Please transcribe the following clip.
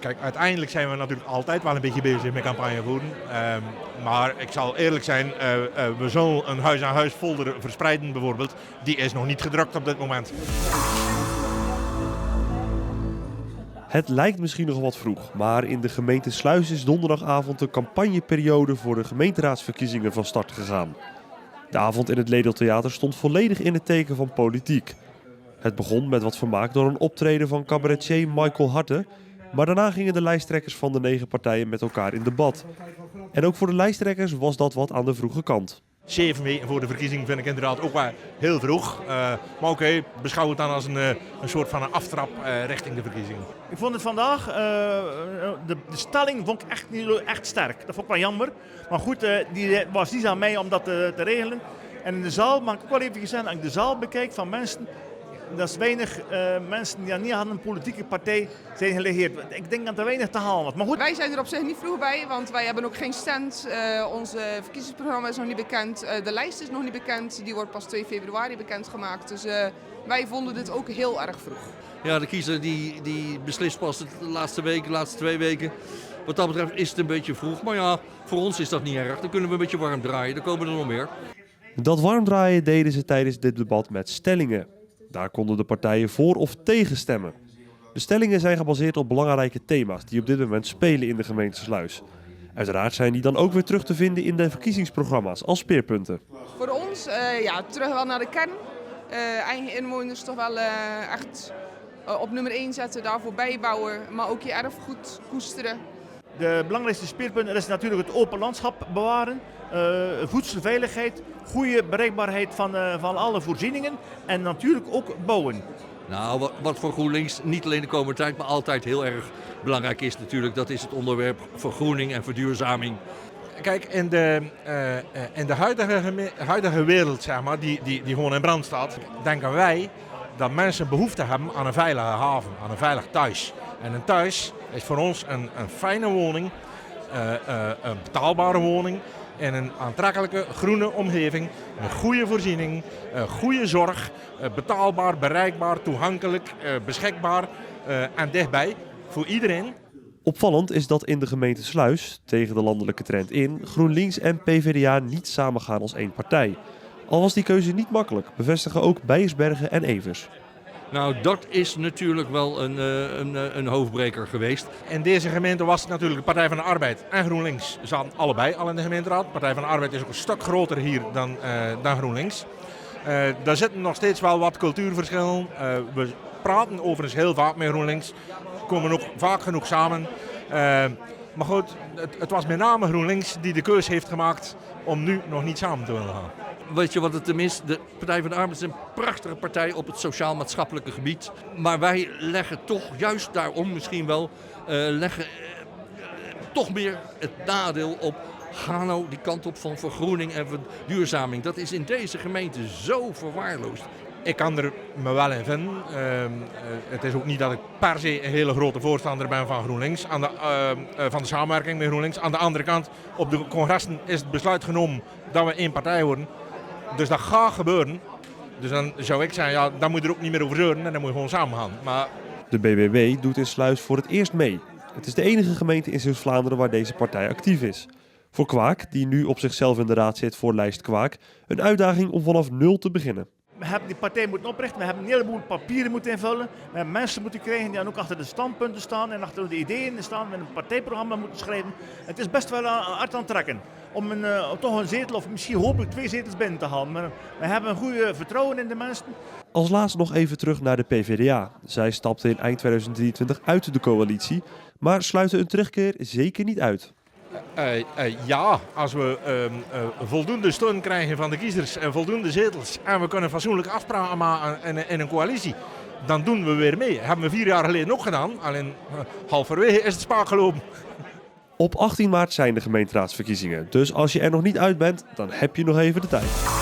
Kijk, uiteindelijk zijn we natuurlijk altijd wel een beetje bezig met campagne voeren. Maar ik zal eerlijk zijn, we zullen een huis-aan-huis folder verspreiden bijvoorbeeld. Die is nog niet gedrukt op dit moment. Het lijkt misschien nog wat vroeg, maar in de gemeente Sluis is donderdagavond de campagneperiode voor de gemeenteraadsverkiezingen van start gegaan. De avond in het Ledeltheater stond volledig in het teken van politiek. Het begon met wat vermaak door een optreden van cabaretier Michael Harte, maar daarna gingen de lijsttrekkers van de 9 partijen met elkaar in debat. En ook voor de lijsttrekkers was dat wat aan de vroege kant. 7 weken voor de verkiezing vind ik inderdaad ook wel heel vroeg. Maar oké, beschouw het dan als een soort van een aftrap richting de verkiezingen. Ik vond het vandaag, de stelling vond ik echt niet echt sterk. Dat vond ik wel jammer. Maar goed, die was niet aan mij om dat te regelen. En in de zaal, mag ik ook wel even gezegd, als ik de zaal bekijk van mensen, dat is weinig mensen die niet aan een politieke partij zijn gelegeerd. Ik denk dat er weinig te halen was. Maar goed. Wij zijn er op zich niet vroeg bij, want wij hebben ook geen stand. Onze verkiezingsprogramma is nog niet bekend. De lijst is nog niet bekend. Die wordt pas 2 februari bekendgemaakt. Dus wij vonden dit ook heel erg vroeg. Ja, de kiezer die beslist pas de laatste 2 weken. Wat dat betreft is het een beetje vroeg. Maar ja, voor ons is dat niet erg. Dan kunnen we een beetje warm draaien. Dan komen er nog meer. Dat warmdraaien deden ze tijdens dit debat met stellingen. Daar konden de partijen voor of tegen stemmen. De stellingen zijn gebaseerd op belangrijke thema's die op dit moment spelen in de gemeente Sluis. Uiteraard zijn die dan ook weer terug te vinden in de verkiezingsprogramma's als speerpunten. Voor ons, terug wel naar de kern. Eigen inwoners toch wel echt op nummer 1 zetten, daarvoor bijbouwen, maar ook je erfgoed koesteren. De belangrijkste speerpunten is natuurlijk het open landschap bewaren, voedselveiligheid, goede bereikbaarheid van alle voorzieningen en natuurlijk ook bouwen. Nou, wat voor GroenLinks niet alleen de komende tijd, maar altijd heel erg belangrijk is natuurlijk, dat is het onderwerp vergroening en verduurzaming. Kijk, in de huidige wereld, zeg maar, die gewoon in brand staat, denken wij dat mensen behoefte hebben aan een veilige haven, aan een veilig thuis. En een thuis is voor ons een fijne woning, een betaalbare woning in een aantrekkelijke groene omgeving, met goede voorziening, goede zorg, betaalbaar, bereikbaar, toegankelijk, beschikbaar en dichtbij voor iedereen. Opvallend is dat in de gemeente Sluis, tegen de landelijke trend in, GroenLinks en PvdA niet samengaan als één partij. Al was die keuze niet makkelijk, bevestigen ook Beiersbergen en Evers. Nou, dat is natuurlijk wel een hoofdbreker geweest. In deze gemeente was het natuurlijk de Partij van de Arbeid en GroenLinks zaten allebei al in de gemeenteraad. De Partij van de Arbeid is ook een stuk groter hier dan GroenLinks. Daar zitten nog steeds wel wat cultuurverschillen. We praten overigens heel vaak met GroenLinks, komen ook vaak genoeg samen. Maar goed, het was met name GroenLinks die de keus heeft gemaakt om nu nog niet samen te willen gaan. Weet je wat het hem is? De Partij van de Arbeid is een prachtige partij op het sociaal-maatschappelijke gebied. Maar wij leggen toch, juist daarom misschien wel, toch meer het nadeel op. Ga nou die kant op van vergroening en verduurzaming. Dat is in deze gemeente zo verwaarloosd. Ik kan er me wel in vinden. Het is ook niet dat ik per se een hele grote voorstander ben van GroenLinks, van de samenwerking met GroenLinks. Aan de andere kant, op de congressen is het besluit genomen dat we één partij worden. Dus dat gaat gebeuren. Dus dan zou ik zeggen, ja, dan moet je er ook niet meer over zeuren en dan moet je gewoon samen gaan. Maar De BBB doet in Sluis voor het eerst mee. Het is de enige gemeente in Zeeuws-Vlaanderen waar deze partij actief is. Voor Kwaak, die nu op zichzelf in de raad zit voor lijst Kwaak, een uitdaging om vanaf 0 te beginnen. We hebben die partij moeten oprichten, we hebben een heleboel papieren moeten invullen. We hebben mensen moeten krijgen die dan ook achter de standpunten staan en achter de ideeën staan. We hebben een partijprogramma moeten schrijven. Het is best wel hard aan het trekken om toch een zetel of misschien hopelijk 2 zetels binnen te halen. Maar we hebben een goede vertrouwen in de mensen. Als laatst nog even terug naar de PvdA. Zij stapte in eind 2023 uit de coalitie, maar sluiten een terugkeer zeker niet uit. Ja, als we voldoende steun krijgen van de kiezers en voldoende zetels en we kunnen fatsoenlijke afspraken maken in een coalitie, dan doen we weer mee. Dat hebben we 4 jaar geleden ook gedaan, alleen halverwege is het spaak gelopen. Op 18 maart zijn de gemeenteraadsverkiezingen, dus als je er nog niet uit bent, dan heb je nog even de tijd.